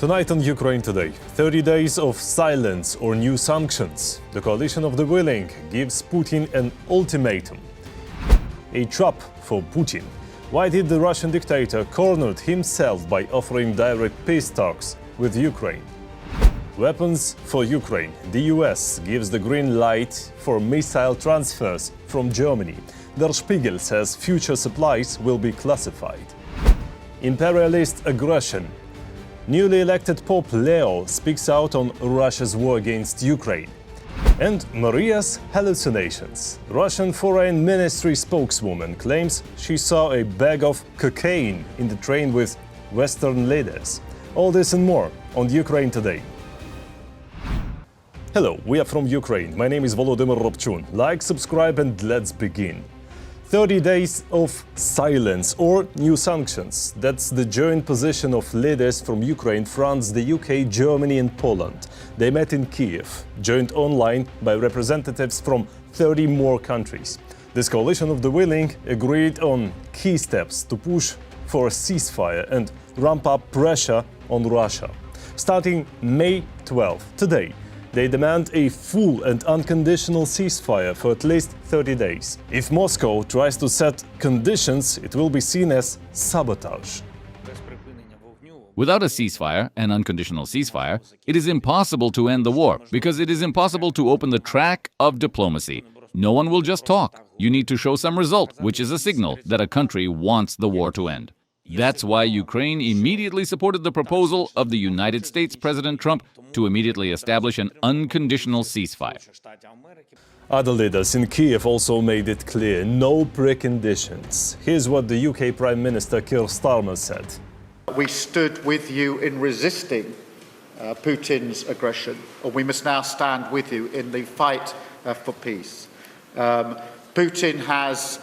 Tonight on Ukraine Today, 30 days of silence or new sanctions. The coalition of the willing gives Putin an ultimatum. A trap for Putin. Why did the Russian dictator corner himself by offering direct peace talks with Ukraine? Weapons for Ukraine. The US gives the green light for missile transfers from Germany. Der Spiegel says future supplies will be classified. Imperialist aggression. Newly elected Pope Leo speaks out on Russia's war against Ukraine. And Maria's hallucinations. Russian Foreign Ministry spokeswoman claims she saw a bag of cocaine in the train with Western leaders. All this and more on Ukraine Today. Hello, we are from Ukraine. My name is Volodymyr Robchun. Like, subscribe, and let's begin. 30 days of silence or new sanctions. That's the joint position of leaders from Ukraine, France, the UK, Germany and Poland. They met in Kiev, joined online by representatives from 30 more countries. This coalition of the willing agreed on key steps to push for a ceasefire and ramp up pressure on Russia. Starting May 12, today, they demand a full and unconditional ceasefire for at least 30 days. If Moscow tries to set conditions, it will be seen as sabotage. Without a ceasefire, an unconditional ceasefire, it is impossible to end the war, because it is impossible to open the track of diplomacy. No one will just talk. You need to show some result, which is a signal that a country wants the war to end. That's why Ukraine immediately supported the proposal of the United States President Trump to immediately establish an unconditional ceasefire. Other leaders in Kiev also made it clear, no preconditions. Here's what the UK Prime Minister Keir Starmer said. We stood with you in resisting Putin's aggression, and we must now stand with you in the fight for peace. Putin has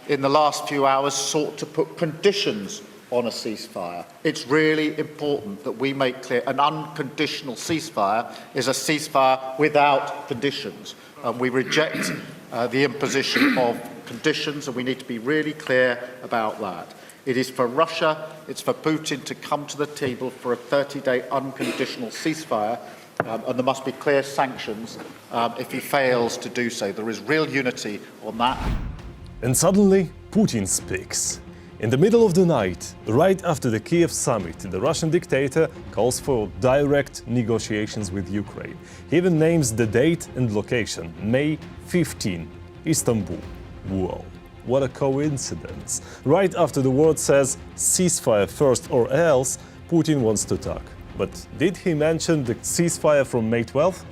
in the last few hours sought to put conditions on a ceasefire. It's really important that we make clear an unconditional ceasefire is a ceasefire without conditions. We reject the imposition of conditions, and we need to be really clear about that. It is for Russia, it's for Putin to come to the table for a 30-day unconditional ceasefire, and there must be clear sanctions if he fails to do so. There is real unity on that. And suddenly, Putin speaks. In the middle of the night, right after the Kiev summit, the Russian dictator calls for direct negotiations with Ukraine. He even names the date and location, May 15, Istanbul. Whoa, what a coincidence. Right after the word says ceasefire first or else, Putin wants to talk. But did he mention the ceasefire from May 12th?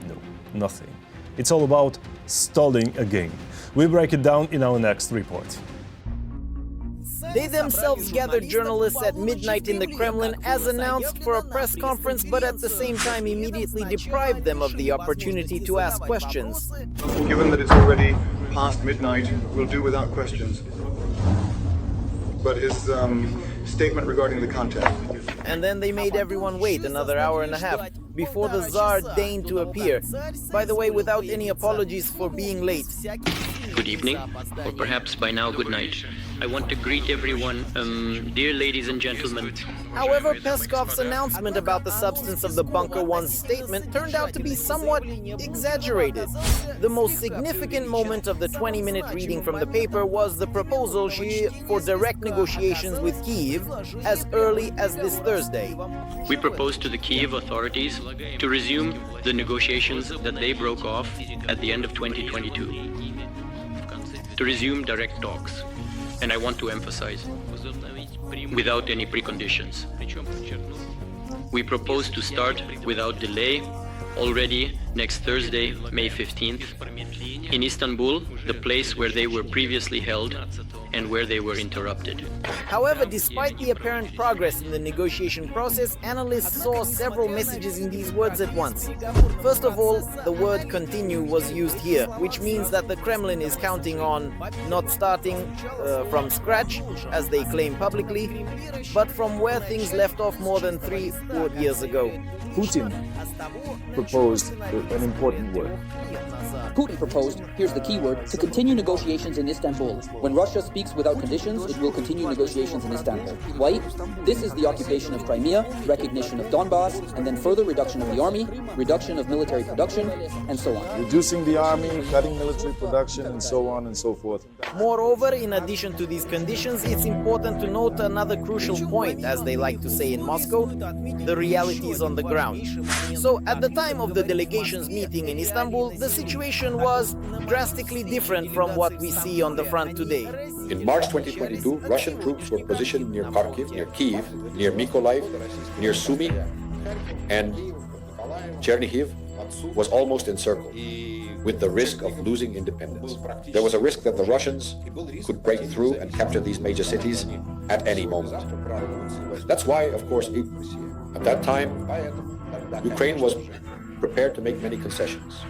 No, nothing. It's all about stalling again. We break it down in our next report. They themselves gathered journalists at midnight in the Kremlin as announced for a press conference, but at the same time immediately deprived them of the opportunity to ask questions. Given that it's already past midnight, we'll do without questions. But his statement regarding the content. And then they made everyone wait another hour and a half before the Tsar deigned to appear. By the way, without any apologies for being late. Good evening, or perhaps by now good night. I want to greet everyone, dear ladies and gentlemen. However, Peskov's announcement about the substance of the Bunker 1's statement turned out to be somewhat exaggerated. The most significant moment of the 20-minute reading from the paper was the proposal for direct negotiations with Kyiv as early as this Thursday. We propose to the Kyiv authorities to resume the negotiations that they broke off at the end of 2022. To resume direct talks. And I want to emphasize, without any preconditions. We propose to start without delay already next Thursday, May 15th, in Istanbul, the place where they were previously held and where they were interrupted. However, despite the apparent progress in the negotiation process, analysts saw several messages in these words at once. First of all, the word continue was used here, which means that the Kremlin is counting on not starting from scratch, as they claim publicly, but from where things left off more than 3 or 4 years ago. Putin proposed an important word. Putin proposed, here's the key word, to continue negotiations in Istanbul. When Russia speaks without conditions, it will continue negotiations in Istanbul. Why? This is the occupation of Crimea, recognition of Donbass, and then further reduction of the army, reduction of military production, and so on. Reducing the army, cutting military production, and so on and so forth. Moreover, in addition to these conditions, it's important to note another crucial point, as they like to say in Moscow, the realities on the ground. So, at the time of the delegation's meeting in Istanbul, the situation was drastically different from what we see on the front today. In March 2022, Russian troops were positioned near Kharkiv, near Kyiv, near Mykolaiv, near Sumy, and Chernihiv was almost encircled, with the risk of losing independence. There was a risk that the Russians could break through and capture these major cities at any moment. That's why, of course, at that time, Ukraine was prepared to make many concessions.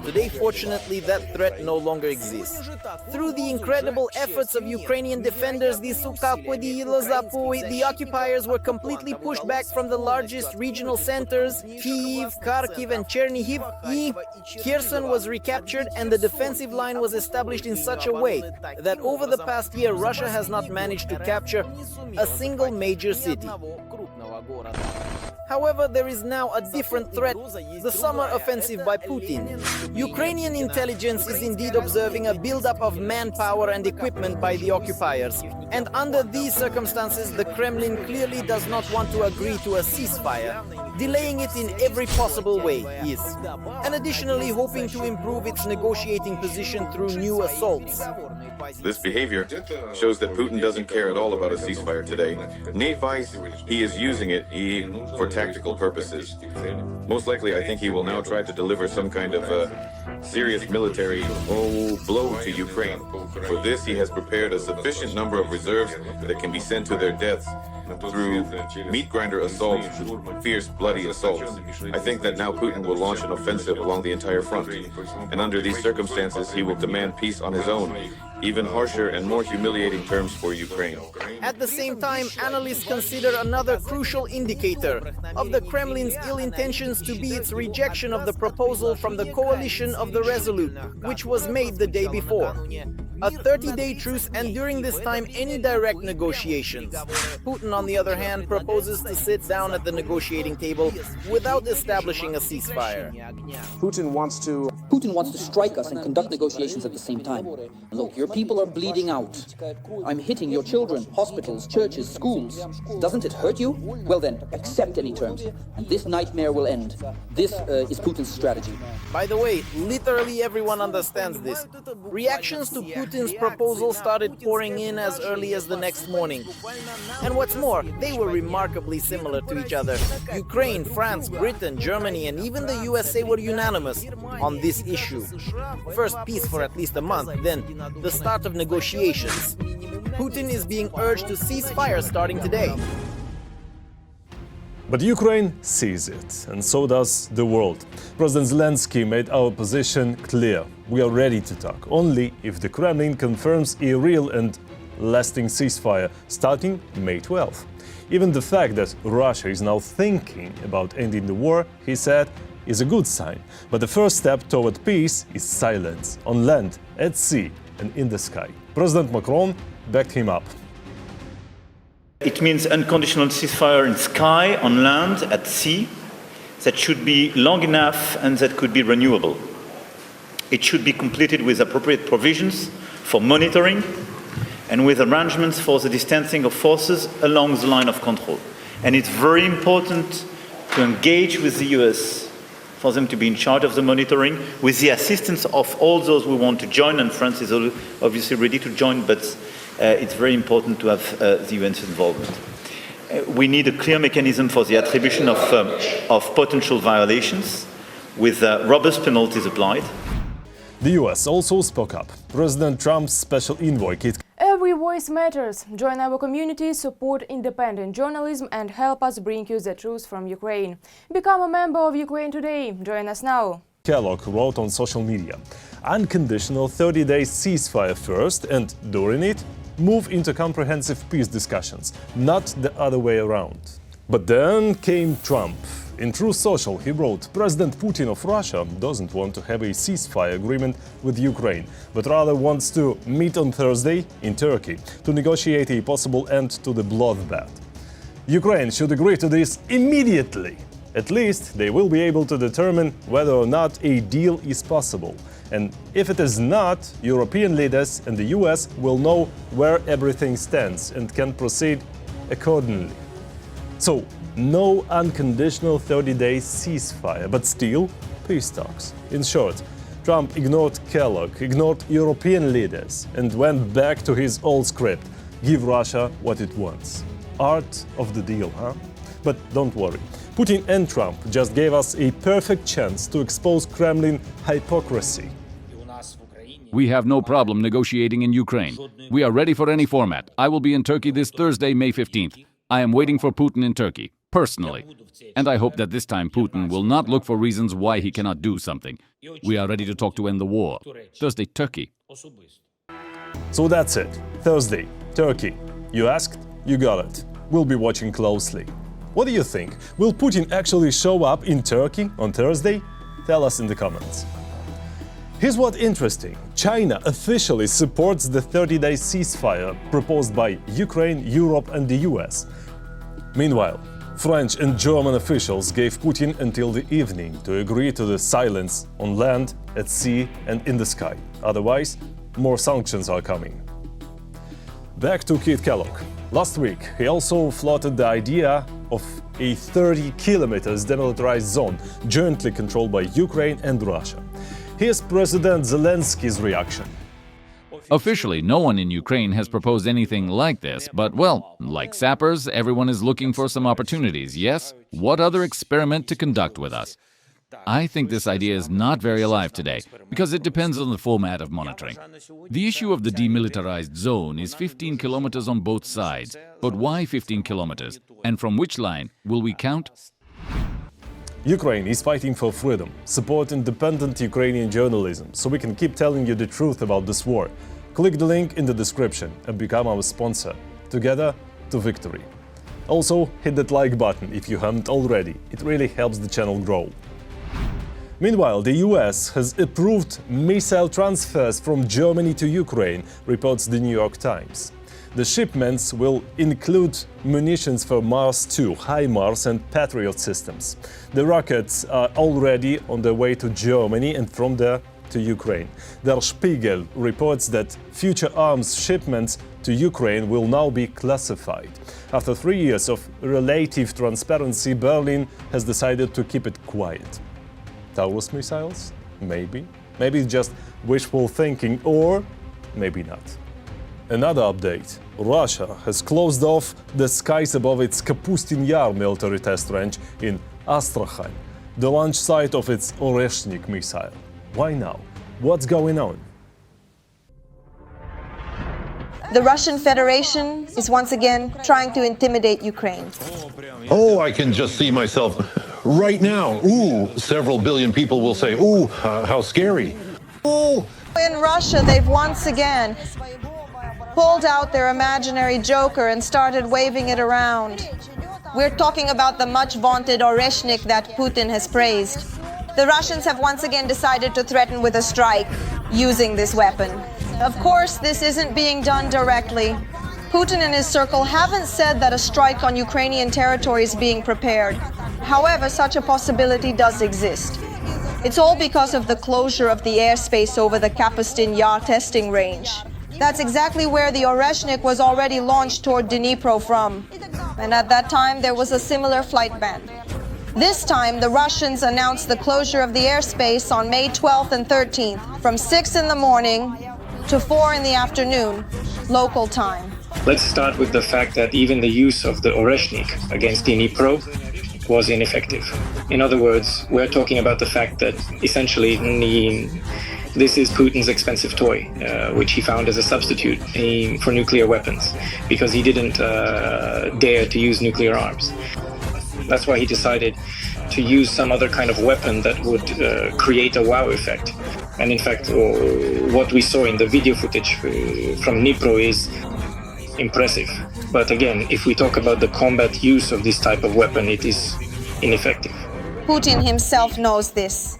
Today, fortunately, that threat no longer exists. Through the incredible efforts of Ukrainian defenders, the occupiers were completely pushed back from the largest regional centers, Kyiv, Kharkiv and Chernihiv. Kherson was recaptured and the defensive line was established in such a way that over the past year, Russia has not managed to capture a single major city. However, there is now a different threat, the summer offensive by Putin. Ukrainian intelligence is indeed observing a buildup of manpower and equipment by the occupiers. And under these circumstances, the Kremlin clearly does not want to agree to a ceasefire, delaying it in every possible way, and additionally hoping to improve its negotiating position through new assaults. This behavior shows that Putin doesn't care at all about a ceasefire today. Nay-wise, he is using it for tactical purposes. Most likely, I think he will now try to deliver some kind of serious military blow to Ukraine. For this, he has prepared a sufficient number of reserves that can be sent to their deaths through meat grinder assaults, fierce, bloody assaults. I think that now Putin will launch an offensive along the entire front. And under these circumstances, he will demand peace on his own, even harsher and more humiliating terms for Ukraine. At the same time, analysts consider another crucial indicator of the Kremlin's ill intentions to be its rejection of the proposal from the coalition of the Resolute, which was made the day before. A 30-day truce, and during this time, any direct negotiations. Putin, on the other hand, proposes to sit down at the negotiating table without establishing a ceasefire. Putin wants to strike us and conduct negotiations at the same time. Look, your people are bleeding out. I'm hitting your children, hospitals, churches, schools. Doesn't it hurt you? Well then, accept any terms, and this nightmare will end. This is Putin's strategy. By the way, literally everyone understands this. Reactions to Putin's proposal started pouring in as early as the next morning. And what's more, they were remarkably similar to each other. Ukraine, France, Britain, Germany, and even the USA were unanimous on this issue. First, peace for at least a month, then the start of negotiations. Putin is being urged to cease fire starting today. But Ukraine sees it, and so does the world. President Zelensky made our position clear. We are ready to talk, only if the Kremlin confirms a real and lasting ceasefire starting May 12th. Even the fact that Russia is now thinking about ending the war, he said, is a good sign. But the first step toward peace is silence, on land, at sea and in the sky. President Macron backed him up. It means unconditional ceasefire in sky, on land, at sea, that should be long enough and that could be renewable. It should be completed with appropriate provisions for monitoring and with arrangements for the distancing of forces along the line of control. And it's very important to engage with the US for them to be in charge of the monitoring, with the assistance of all those who want to join, and France is obviously ready to join, but it's very important to have the UN's involvement. We need a clear mechanism for the attribution of potential violations, with robust penalties applied. The US also spoke up. President Trump's special envoy, Kit Every voice matters. Join our community, support independent journalism and help us bring you the truth from Ukraine. Become a member of Ukraine today. Join us now. Kellogg wrote on social media, unconditional 30-day ceasefire first, and during it, move into comprehensive peace discussions, not the other way around. But then came Trump. In Truth Social, he wrote, President Putin of Russia doesn't want to have a ceasefire agreement with Ukraine, but rather wants to meet on Thursday in Turkey to negotiate a possible end to the bloodbath. Ukraine should agree to this immediately. At least they will be able to determine whether or not a deal is possible. And if it is not, European leaders and the US will know where everything stands and can proceed accordingly. So, no unconditional 30-day ceasefire, but still peace talks. In short, Trump ignored Kellogg, ignored European leaders, and went back to his old script: give Russia what it wants. Art of the deal, huh? But don't worry. Putin and Trump just gave us a perfect chance to expose Kremlin hypocrisy. We have no problem negotiating in Ukraine. We are ready for any format. I will be in Turkey this Thursday, May 15th. I am waiting for Putin in Turkey, personally. And I hope that this time Putin will not look for reasons why he cannot do something. We are ready to talk to end the war. Thursday, Turkey. So that's it. Thursday, Turkey. You asked, you got it. We'll be watching closely. What do you think? Will Putin actually show up in Turkey on Thursday? Tell us in the comments. Here's what's interesting. China officially supports the 30-day ceasefire proposed by Ukraine, Europe and the US. Meanwhile, French and German officials gave Putin until the evening to agree to the silence on land, at sea and in the sky. Otherwise, more sanctions are coming. Back to Keith Kellogg. Last week, he also floated the idea of a 30 kilometers demilitarized zone jointly controlled by Ukraine and Russia. Here's President Zelensky's reaction. Officially, no one in Ukraine has proposed anything like this, but, well, like sappers, everyone is looking for some opportunities, yes? What other experiment to conduct with us? I think this idea is not very alive today, because it depends on the format of monitoring. The issue of the demilitarized zone is 15 kilometers on both sides. But why 15 kilometers? And from which line will we count? Ukraine is fighting for freedom. Support independent Ukrainian journalism, so we can keep telling you the truth about this war. Click the link in the description and become our sponsor. Together to victory. Also, hit that like button if you haven't already. It really helps the channel grow. Meanwhile, the US has approved missile transfers from Germany to Ukraine, reports the New York Times. The shipments will include munitions for Mars 2, HIMARS and Patriot systems. The rockets are already on their way to Germany and from there to Ukraine. Der Spiegel reports that future arms shipments to Ukraine will now be classified. After 3 years of relative transparency, Berlin has decided to keep it quiet. Taurus missiles? Maybe. Maybe it's just wishful thinking, or maybe not. Another update. Russia has closed off the skies above its Kapustin Yar military test range in Astrakhan, the launch site of its Oreshnik missile. Why now? What's going on? The Russian Federation is once again trying to intimidate Ukraine. Oh, I can just see myself right now. Ooh, several billion people will say, ooh, how scary. Ooh. In Russia, they've once again pulled out their imaginary joker and started waving it around. We're talking about the much vaunted Oreshnik that Putin has praised. The Russians have once again decided to threaten with a strike using this weapon. Of course, this isn't being done directly. Putin and his circle haven't said that a strike on Ukrainian territory is being prepared. However, such a possibility does exist. It's all because of the closure of the airspace over the Kapustin Yar testing range. That's exactly where the Oreshnik was already launched toward Dnipro from. And at that time, there was a similar flight ban. This time, the Russians announced the closure of the airspace on May 12th and 13th, from 6 in the morning to 4 in the afternoon, local time. Let's start with the fact that even the use of the Oreshnik against Dnipro was ineffective. In other words, we're talking about the fact that essentially this is Putin's expensive toy, which he found as a substitute for nuclear weapons, because he didn't dare to use nuclear arms. That's why he decided to use some other kind of weapon that would create a wow effect. And in fact, what we saw in the video footage from Dnipro is impressive. But again, if we talk about the combat use of this type of weapon, it is ineffective. Putin himself knows this.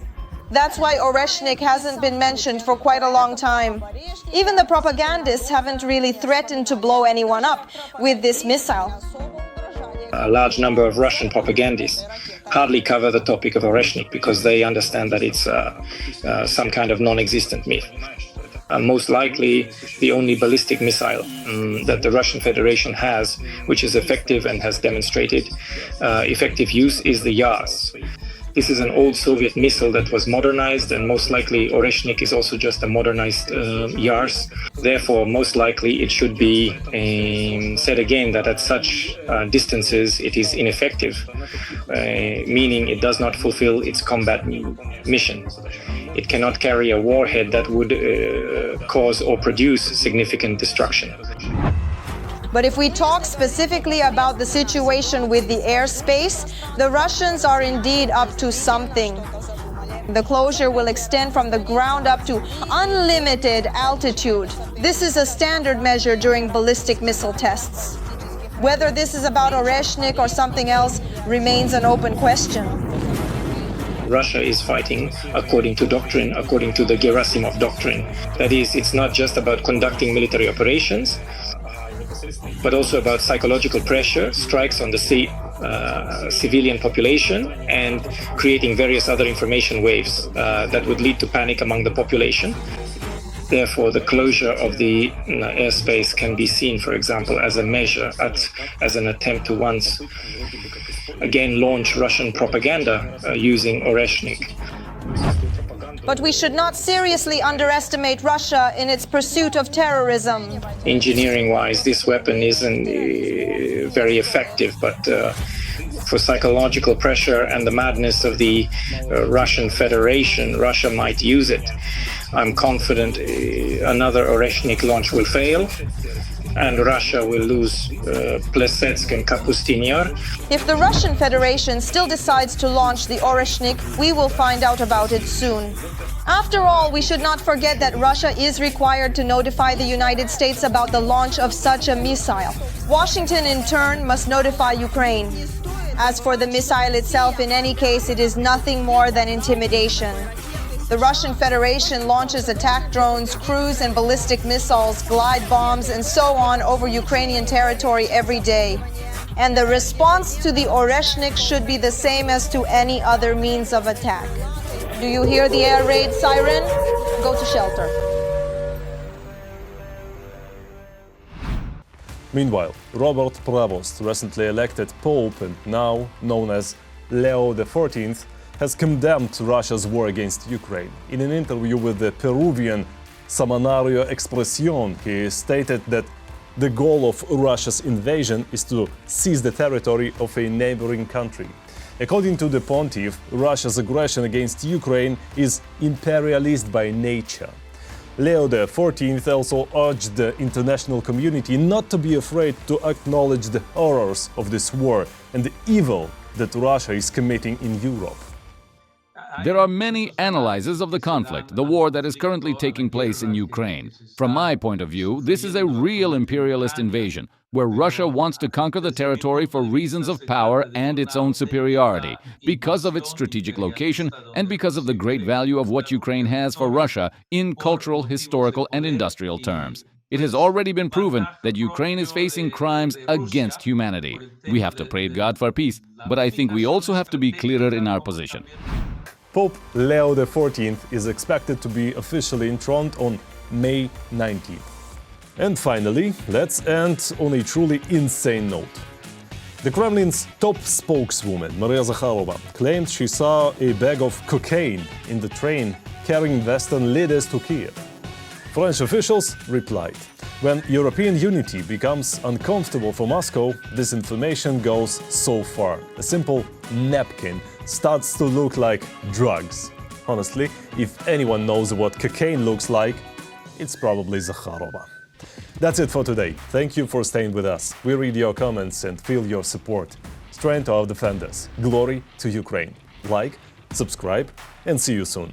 That's why Oreshnik hasn't been mentioned for quite a long time. Even the propagandists haven't really threatened to blow anyone up with this missile. A large number of Russian propagandists hardly cover the topic of Oreshnik because they understand that it's some kind of non-existent myth. Most likely, the only ballistic missile that the Russian Federation has, which is effective and has demonstrated effective use, is the Yars. This is an old Soviet missile that was modernized, and most likely Oreshnik is also just a modernized Yars. Therefore, most likely it should be said again that at such distances it is ineffective, meaning it does not fulfill its combat mission. It cannot carry a warhead that would cause or produce significant destruction. But if we talk specifically about the situation with the airspace, the Russians are indeed up to something. The closure will extend from the ground up to unlimited altitude. This is a standard measure during ballistic missile tests. Whether this is about Oreshnik or something else remains an open question. Russia is fighting according to doctrine, according to the Gerasimov doctrine. That is, it's not just about conducting military operations, but also about psychological pressure, strikes on the civilian population, and creating various other information waves that would lead to panic among the population. Therefore, the closure of the airspace can be seen, for example, as a measure, as an attempt to once again launch Russian propaganda using Oreshnik. But we should not seriously underestimate Russia in its pursuit of terrorism. Engineering-wise, this weapon isn't very effective, but for psychological pressure and the madness of the Russian Federation, Russia might use it. I'm confident another Oreshnik launch will fail, and Russia will lose Plesetsk and Kapustin Yar. If the Russian Federation still decides to launch the Oreshnik, we will find out about it soon. After all, we should not forget that Russia is required to notify the United States about the launch of such a missile. Washington, in turn, must notify Ukraine. As for the missile itself, in any case, it is nothing more than intimidation. The Russian Federation launches attack drones, cruise and ballistic missiles, glide bombs, and so on over Ukrainian territory every day. And the response to the Oreshnik should be the same as to any other means of attack. Do you hear the air raid siren? Go to shelter. Meanwhile, Robert Prevost, recently elected Pope and now known as Leo XIV, has condemned Russia's war against Ukraine. In an interview with the Peruvian Semanario Expresión, he stated that the goal of Russia's invasion is to seize the territory of a neighboring country. According to the pontiff, Russia's aggression against Ukraine is imperialist by nature. Leo XIV also urged the international community not to be afraid to acknowledge the horrors of this war and the evil that Russia is committing in Europe. There are many analyses of the conflict, the war that is currently taking place in Ukraine. From my point of view, this is a real imperialist invasion, where Russia wants to conquer the territory for reasons of power and its own superiority, because of its strategic location and because of the great value of what Ukraine has for Russia in cultural, historical, and industrial terms. It has already been proven that Ukraine is facing crimes against humanity. We have to pray God for peace, but I think we also have to be clearer in our position. Pope Leo XIV is expected to be officially enthroned on May 19th. And finally, let's end on a truly insane note. The Kremlin's top spokeswoman, Maria Zakharova, claimed she saw a bag of cocaine in the train carrying Western leaders to Kiev. French officials replied, when European unity becomes uncomfortable for Moscow, this information goes so far. A simple napkin starts to look like drugs. Honestly, if anyone knows what cocaine looks like, it's probably Zakharova. That's it for today. Thank you for staying with us. We read your comments and feel your support. Strength to our defenders. Glory to Ukraine. Like, subscribe, and see you soon.